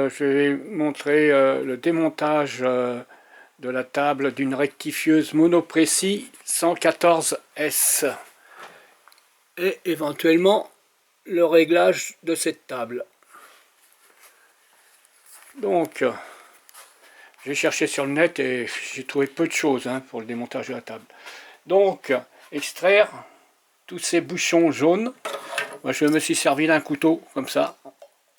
je vais montrer le démontage de la table d'une rectifieuse Monopreci 114S et éventuellement le réglage de cette table. Donc j'ai cherché sur le net et j'ai trouvé peu de choses pour le démontage de la table. Donc extraire tous ces bouchons jaunes. Moi, je me suis servi d'un couteau comme ça,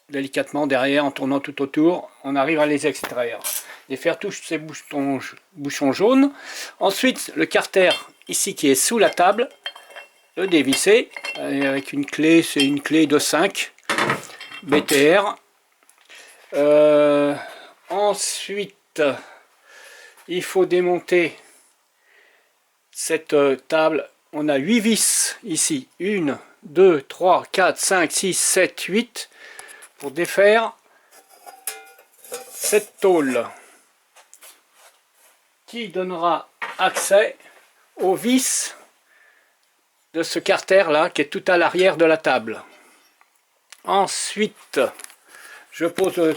délicatement derrière, en tournant tout autour, on arrive à les extraire et faire tous ces bouchons jaunes. Ensuite, le carter ici qui est sous la table, le dévisser avec une clé, c'est une clé de 5 BTR. Ensuite, il faut démonter cette table. On a 8 vis ici, 1, 2, 3, 4, 5, 6, 7, 8, pour défaire cette tôle qui donnera accès aux vis de ce carter là qui est tout à l'arrière de la table. Ensuite, je pose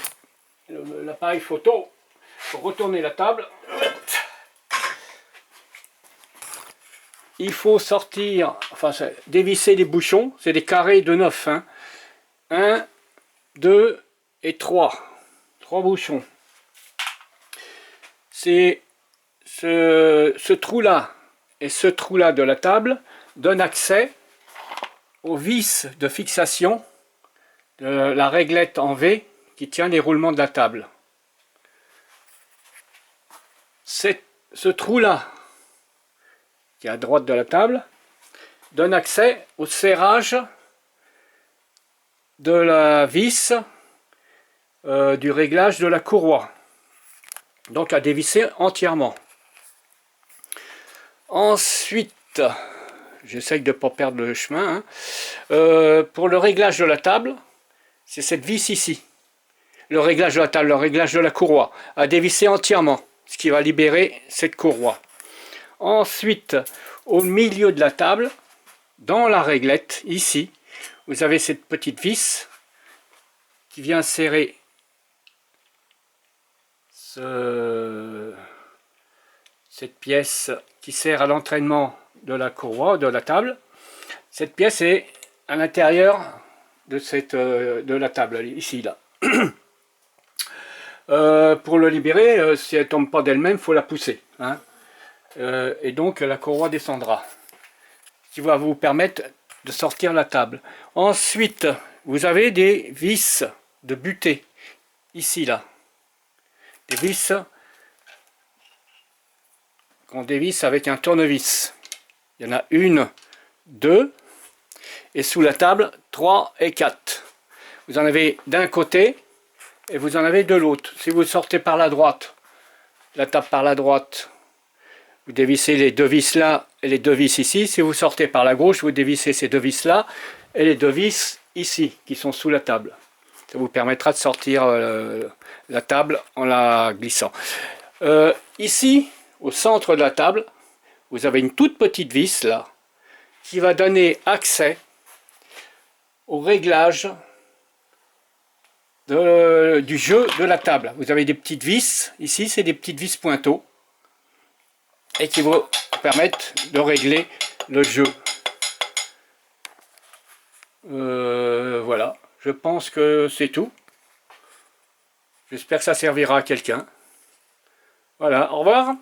l'appareil photo pour retourner la table. Il faut sortir, enfin dévisser les bouchons, c'est des carrés de 9. 1, 2 et 3. 3 bouchons. C'est ce trou-là et ce trou-là de la table donnent accès aux vis de fixation de la réglette en V qui tient les roulements de la table. Ce trou-là, qui est à droite de la table, donne accès au serrage de la vis du réglage de la courroie. Donc à dévisser entièrement. Ensuite, j'essaye de ne pas perdre le chemin. Pour le réglage de la table, c'est cette vis ici. Le réglage de la table, le réglage de la courroie, à dévisser entièrement, ce qui va libérer cette courroie. Ensuite, au milieu de la table, dans la réglette, ici, vous avez cette petite vis qui vient serrer cette pièce qui sert à l'entraînement de la courroie, de la table. Cette pièce est à l'intérieur de la table, ici, là. Pour le libérer, si elle ne tombe pas d'elle-même, il faut la pousser. Et donc la courroie descendra, ce qui va vous permettre de sortir la table. Ensuite, vous avez des vis de butée, ici, là. Des vis qu'on dévisse avec un tournevis. Il y en a 1, 2, et sous la table, 3 et 4. Vous en avez d'un côté, et vous en avez de l'autre. Si vous sortez par la droite, la table par la droite, vous dévissez les 2 vis là, et les 2 vis ici. Si vous sortez par la gauche, vous dévissez ces 2 vis là, et les 2 vis ici, qui sont sous la table. Ça vous permettra de sortir la table en la glissant. Ici, au centre de la table, vous avez une toute petite vis là, qui va donner accès au réglage du jeu de la table. Vous avez des petites vis, ici c'est des petites vis pointeaux, et qui vont permettre de régler le jeu. Voilà. Je pense que c'est tout. J'espère que ça servira à quelqu'un. Voilà, au revoir.